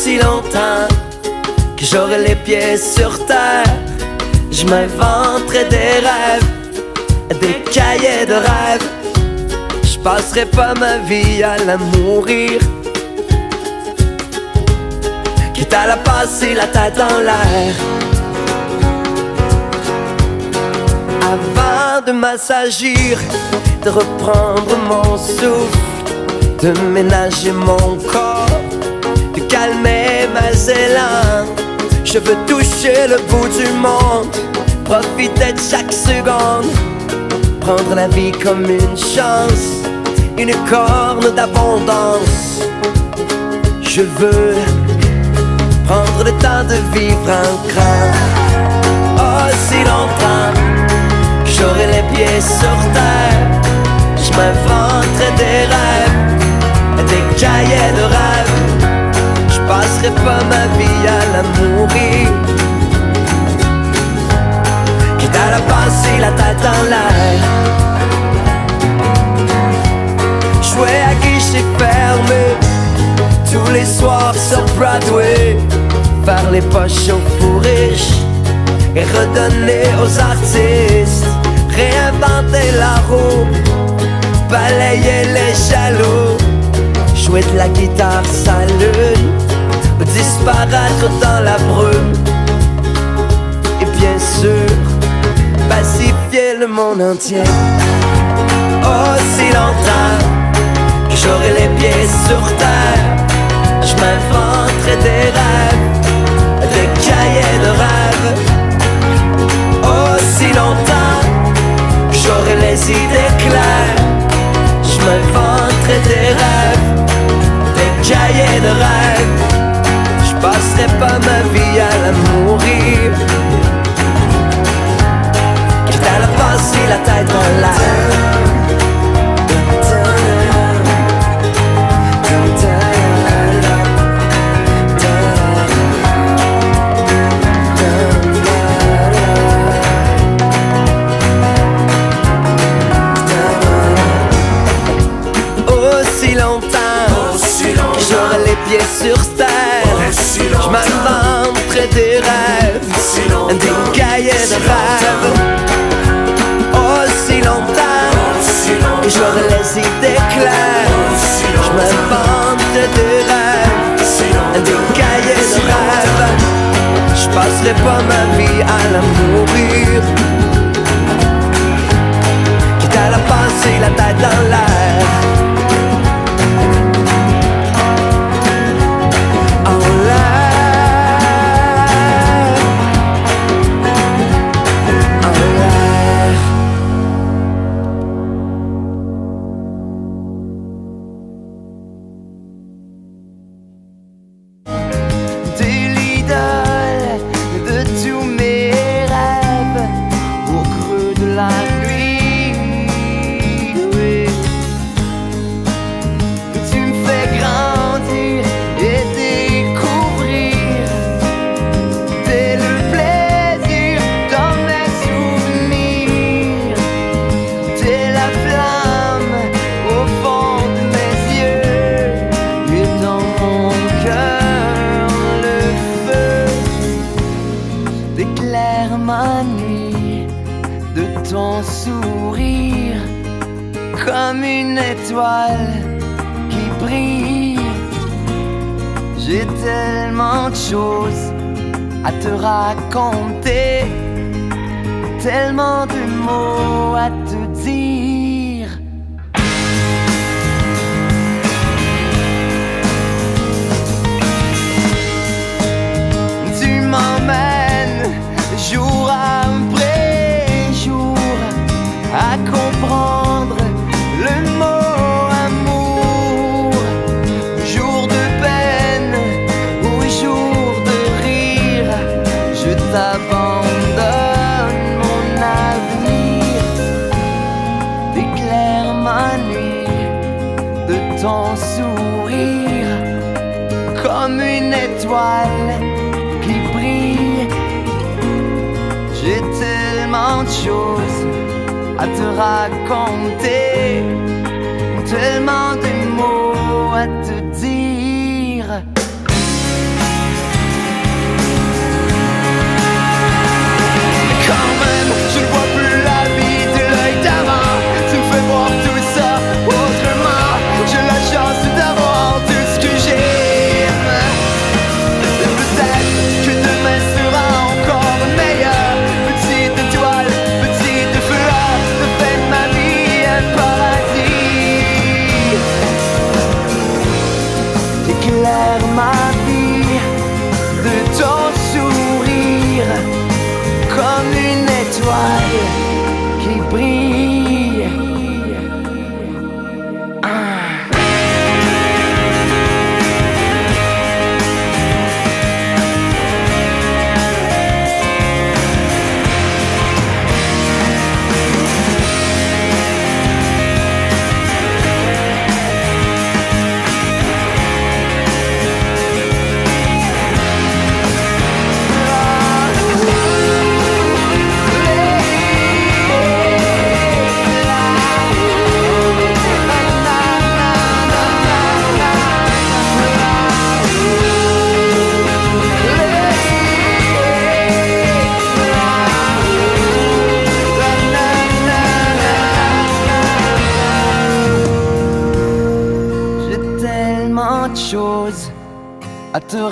si longtemps que j'aurai les pieds sur terre. Je m'inventerai des rêves, des cahiers de rêves. Je passerai pas ma vie à la mourir, quitte à la passer la tête en l'air. Avant de m'assagir, de reprendre mon souffle, de ménager mon corps, de calmer mes élans. Je veux toucher le bout du monde, profiter de chaque seconde, prendre la vie comme une chance, une corne d'abondance. Je veux prendre le temps de vivre un cran. Oh, si longtemps que j'aurai les pieds sur terre. Je m'inventerai des rêves, des cahiers de rêves. Je passerai pas ma vie à la mourir, quitte à la passer la tête en l'air. Jouer à guichet fermé tous les soirs sur Broadway, faire les poches aux fous riches et redonner aux artistes, réinventer la roue, balayer les jaloux, jouer de la guitare sa lune, disparaître dans la brume, et bien sûr pacifier le monde entier. Oh, si longtemps que j'aurai les pieds sur terre. Je m'inventerai des rêves, des cahiers de rêves. Oh, si longtemps que j'aurai les idées claires. Je m'inventerai des rêves, des cahiers de rêves. Je passerai pas ma vie à la mourir, quitte à la passer la tête en l'air. J'aurai les pieds sur terre. Je m'inventerai des rêves, des cahiers de rêves. Oh, si longtemps que j'aurai les idées claires. Je m'inventerai des rêves, des cahiers de rêves. Je passerai pas ma vie à la mourir, quitte à la passer la tête dans l'air. Comme une étoile qui brille. J'ai tellement de choses à te raconter, tellement de mots à te dire. Tu m'emmènes jour après jour à comprendre le mot amour, jour de peine ou jour de rire, je t'abandonne mon avenir. Éclaire ma nuit de ton sourire, comme une étoile qui brille. J'ai tellement de choses à te raconter, tellement de mots à te dire.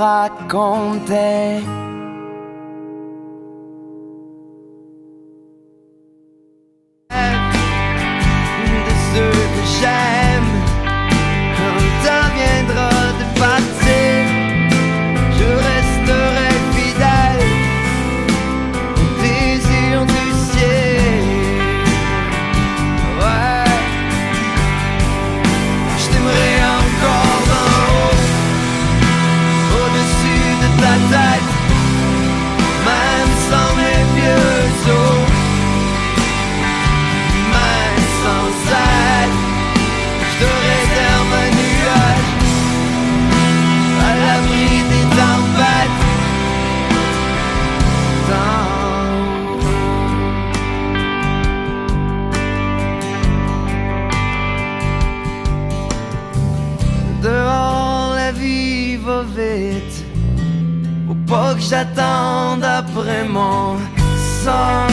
racontait. De ceux que j'aime, quand il deviendra de partir, je resterai fidèle au désir du ciel. Ouais, je t'aimerai encore d'en haut, au-dessus de ta tête, même sans mes vieux os, même sans aide. Je te réserve un nuage à l'abri des tempêtes. Dehors la vie va vite, faut pas que j'attende après mon sang.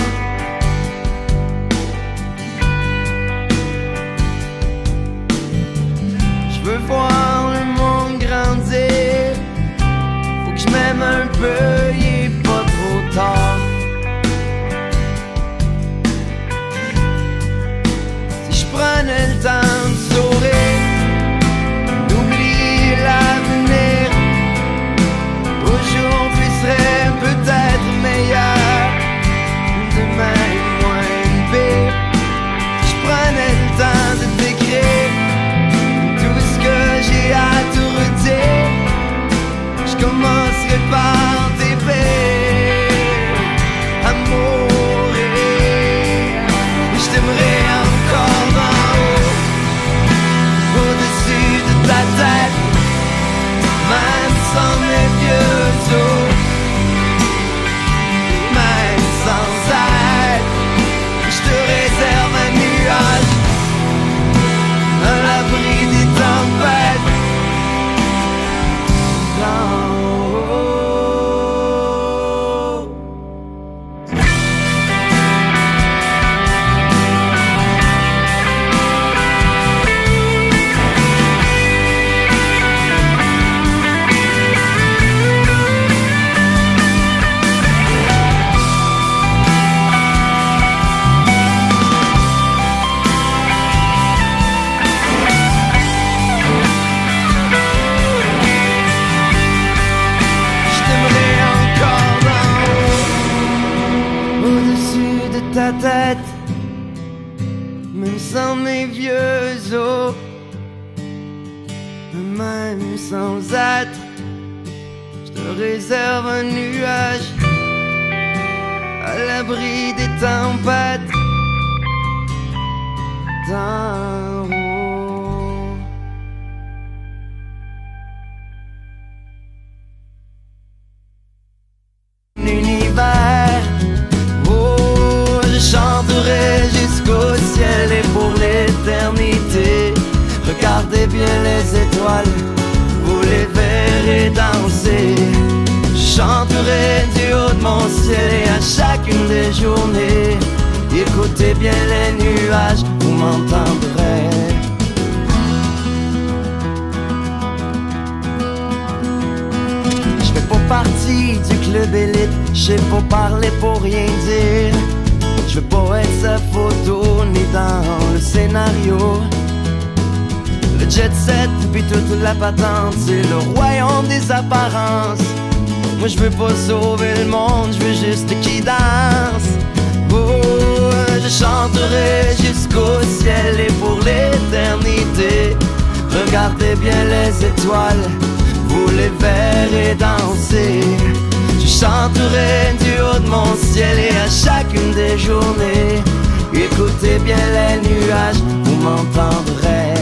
Je veux voir le monde grandir, faut que je m'aime un peu, il est pas trop tard. Si je prenais le temps de sourire, d'oublier l'avenir, aujourd'hui serait peut-être meilleur, demain moins pire. Si je prenais le temps de t'écrire tout ce que j'ai à te redire, je commencerai par t'aimer, à mourir. Je t'aimerai encore d'en haut, au-dessus de ta tête, même sans mes vieux os, même sans aide. Je te réserve un nuage à l'abri des tempêtes. D'en haut. Je t'aimerai encore d'en haut, au-dessus de ta tête, même sans mes vieux os, même sans être. Je te réserve un nuage à l'abri des tempêtes. D'en haut. L'univers, oh, je chanterai jusqu'au ciel et pour l'éternité. Regardez bien les étoiles, vous les verrez danser. Je chanterai du haut de mon ciel et à chacune des journées. Écoutez bien les nuages, vous m'entendrez. Je fais pas partie du club élite, je sais pas parler pour rien dire. Je veux pas être sa photo ni dans le scénario. Le jet set puis toute la patente, c'est le royaume des apparences. Moi je veux pas sauver le monde, je veux juste qu'il danse. Oh, je chanterai jusqu'au ciel et pour l'éternité. Regardez bien les étoiles, vous les verrez danser. Je chanterai du haut de mon ciel et à chacune des journées. Écoutez bien les nuages, vous m'entendrez.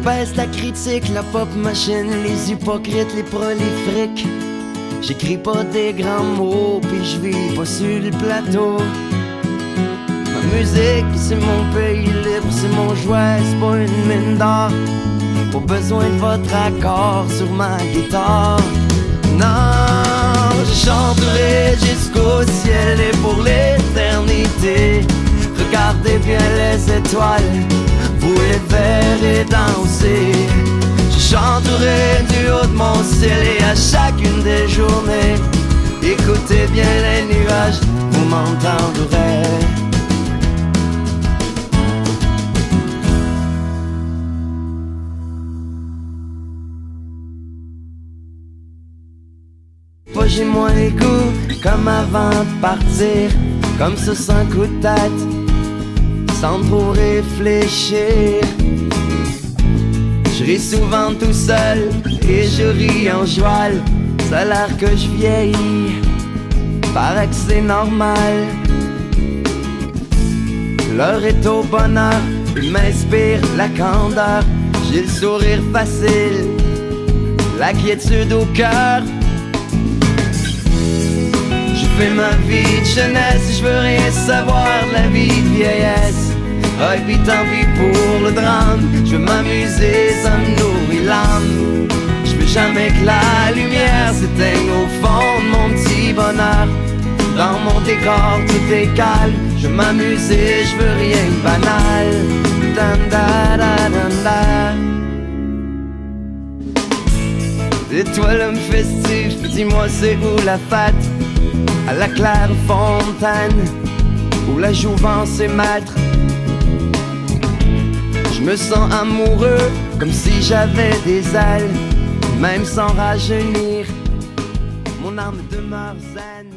Baisse la critique, la pop machine, les hypocrites, les prolifiques. J'écris pas des grands mots, puis je vis pas sur le plateau. Ma musique, c'est mon pays libre, c'est mon jouet, c'est pas une mine d'or. Pas besoin de votre accord sur ma guitare. Non, je chanterai jusqu'au ciel et pour l'éternité. Regardez bien les étoiles, vous les verrez danser. Je chanterai du haut de mon ciel et à chacune des journées. Écoutez bien les nuages, vous m'entendrez. Pas j'ai moins les goûts comme avant de partir, comme ça sans coup de tête, sans trop réfléchir. Je ris souvent tout seul et je ris en joie. Ça a l'air que je vieillis, paraît que c'est normal. L'heure est au bonheur, il m'inspire la candeur. J'ai le sourire facile, la quiétude au cœur. Je fais ma vie de jeunesse, je veux rien savoir de la vie de vieillesse. Ah, et puis tant pis pour le drame, je veux m'amuser, ça me nourrit l'âme. Je veux jamais que la lumière s'éteigne au fond de mon petit bonheur. Dans mon décor tout est calme, je veux m'amuser, je veux rien de banal. Dan, da, da, dan, da. Étoile homme festif, dis-moi c'est où la fête? À la claire fontaine, où la jouvence est maître. Je me sens amoureux, comme si j'avais des ailes. Même sans rajeunir, mon âme demeure zen.